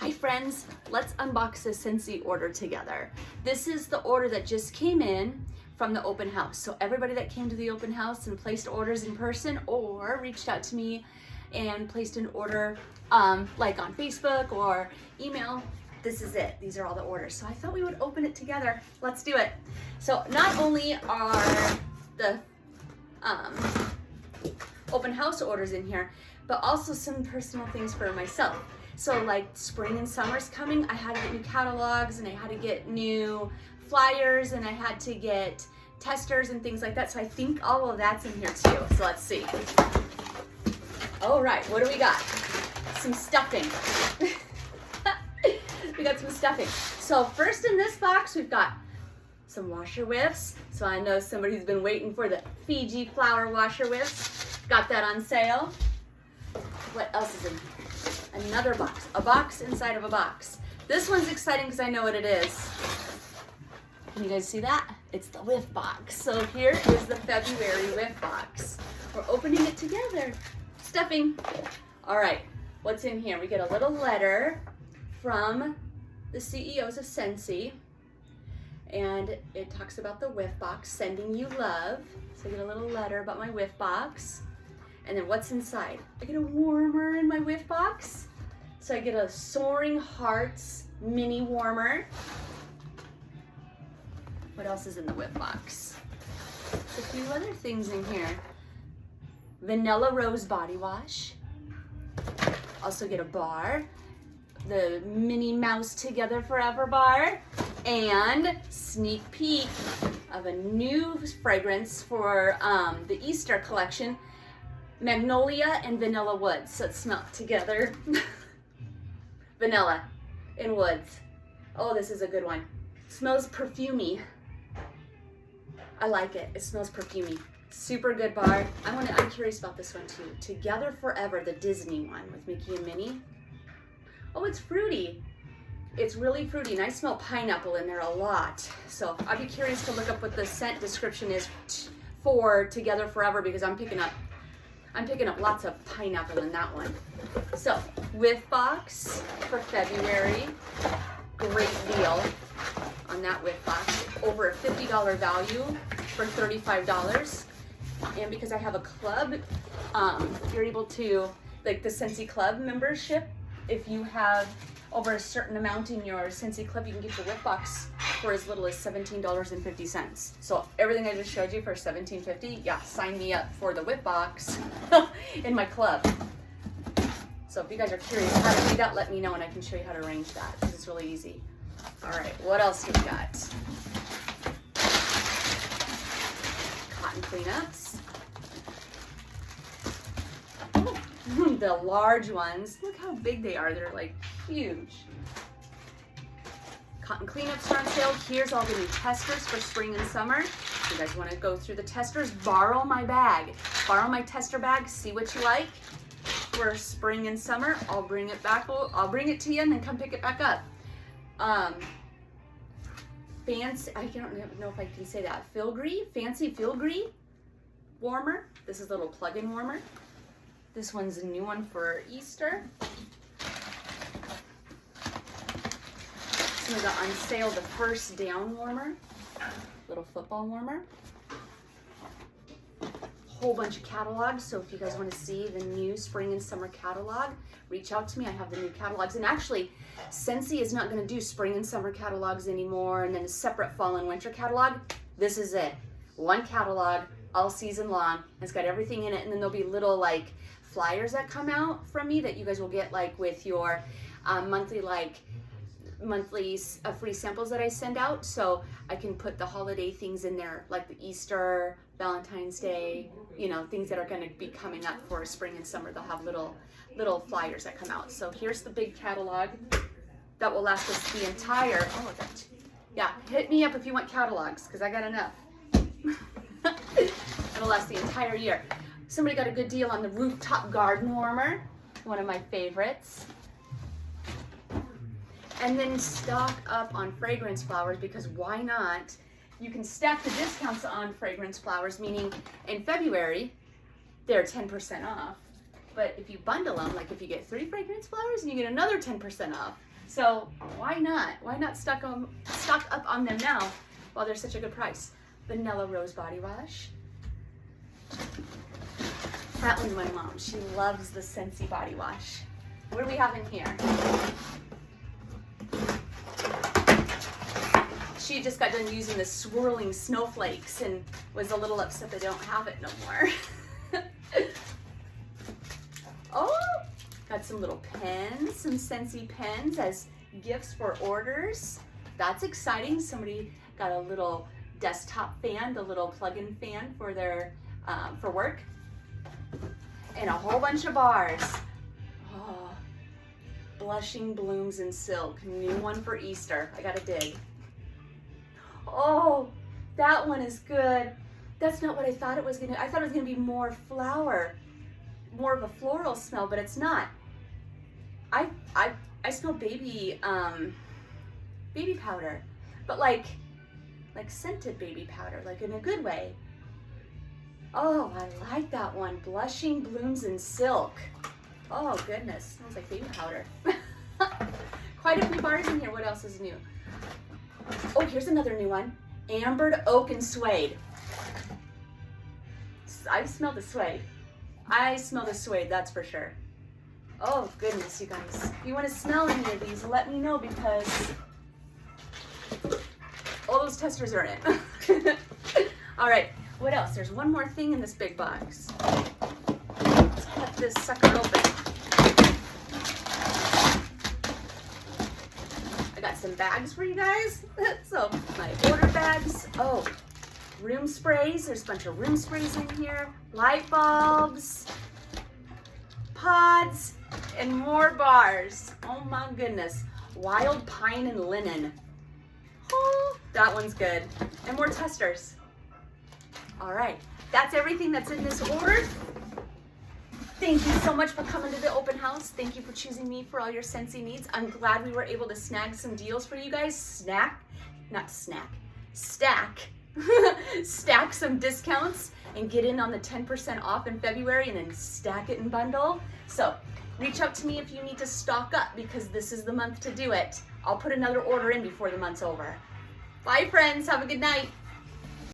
Hi friends, let's unbox this Scentsy order together. This is the order that just came in from the open house. So everybody that came to the open house and placed orders in person or reached out to me and placed an order like on Facebook or email, this is it. These are all the orders. So I thought we would open it together. Let's do it. So not only are the open house orders in here, but also some personal things for myself. So like spring and summer's coming, I had to get new catalogs and I had to get new flyers and I had to get testers and things like that. So I think all of that's in here too. So let's see. All right, what do we got? Some stuffing. We got some stuffing. So first in this box, we've got some washer whiffs. So I know somebody's been waiting for the Fiji flower washer whiffs. Got that on sale. What else is in here? Another box, a box inside of a box. This one's exciting because I know what it is. Can you guys see that? It's the whiff box. So here is the February whiff box. We're opening it together. Stuffing. All right, what's in here? We get a little letter from the CEOs of Scentsy, and it talks about the whiff box, sending you love. So I get a little letter about my whiff box. And then what's inside? I get a warmer in my whiff box. So I get a Soaring Hearts mini warmer. What else is in the whiff box? A few other things in here. Vanilla Rose body wash. Also get a bar. The Minnie Mouse Together Forever bar. And sneak peek of a new fragrance for the Easter collection. Magnolia and Vanilla Woods. So it's smelled together. Vanilla and woods. Oh, this is a good one. Smells perfumey. I like it. It smells perfumey. Super good bar. I'm curious about this one too. Together Forever, the Disney one with Mickey and Minnie. Oh, it's fruity. It's really fruity, and I smell pineapple in there a lot. So I'd be curious to look up what the scent description is for Together Forever, because I'm picking up lots of pineapple in that one. So, whiff box for February. Great deal on that whiff box. Over a $50 value for $35. And because I have a club, you're able to, like the Scentsy Club membership, if you have over a certain amount in your Scentsy Club, you can get your whiff box for as little as $17.50. So everything I just showed you for $17.50, yeah, sign me up for the whiff box in my club. So if you guys are curious how to do that, let me know and I can show you how to arrange that, because it's really easy. All right, what else do we got? Cotton cleanups. Oh, the large ones. Look how big they are. They're like huge. Cotton cleanups are on sale. Here's all the new testers for spring and summer. If you guys want to go through the testers, borrow my bag. Borrow my tester bag, see what you like for spring and summer. I'll bring it back. I'll bring it to you and then come pick it back up. Fancy, I don't know if I can say that. Fancy filigree warmer. This is a little plug-in warmer. This one's a new one for Easter. We got on sale the First Down warmer, little football warmer. Whole bunch of catalogs, so if you guys want to see the new spring and summer catalog, reach out to me. I have the new catalogs, and actually Scentsy is not going to do spring and summer catalogs anymore and then a separate fall and winter catalog. This is it. One catalog all season long. It's got everything in it, and then there'll be little like flyers that come out from me that you guys will get like with your monthly free samples that I send out. So I can put the holiday things in there, like the Easter, Valentine's Day, you know, things that are going to be coming up for spring and summer. They'll have little flyers that come out. So here's the big catalog that will last us the entire, yeah, hit me up if you want catalogs, because I got enough. It'll last the entire year. Somebody got a good deal on the rooftop garden warmer, one of my favorites. And then stock up on fragrance flowers, because why not? You can stack the discounts on fragrance flowers, meaning in February, they're 10% off. But if you bundle them, like if you get 3 fragrance flowers and you get another 10% off, So why not? Why not stock up on them now while they're such a good price? Vanilla Rose Body Wash. That one's my mom. She loves the Scentsy body wash. What do we have in here? She just got done using the swirling snowflakes and was a little upset they don't have it no more. Oh, got some little pens, some Scentsy pens as gifts for orders. That's exciting. Somebody got a little desktop fan, the little plug-in fan for their for work, and a whole bunch of bars. Oh, Blushing Blooms in Silk, new one for Easter. I gotta dig. Oh, that one is good. That's not what I thought it was gonna. I thought it was gonna be more flower, more of a floral smell, but it's not. I smell baby powder, but like scented baby powder, like in a good way. Oh, I like that one. Blushing Blooms in Silk. Oh goodness, smells like baby powder. Quite a few bars in here. What else is new? Oh, here's another new one. Ambered Oak and Suede. I smell the suede. I smell the suede, that's for sure. Oh goodness, you guys. If you want to smell any of these, let me know because all those testers are in. All right, what else? There's one more thing in this big box. Let's cut this sucker open. I got some bags for you guys. So my order bags. Oh, room sprays. There's a bunch of room sprays in here. Light bulbs, pods, and more bars. Oh my goodness. Wild Pine and Linen. Oh, that one's good. And more testers. All right, that's everything that's in this order. Thank you so much for coming to the open house. Thank you for choosing me for all your Scentsy needs. I'm glad we were able to snag some deals for you guys. Stack some discounts and get in on the 10% off in February and then stack it and bundle. So reach out to me if you need to stock up because this is the month to do it. I'll put another order in before the month's over. Bye friends, have a good night.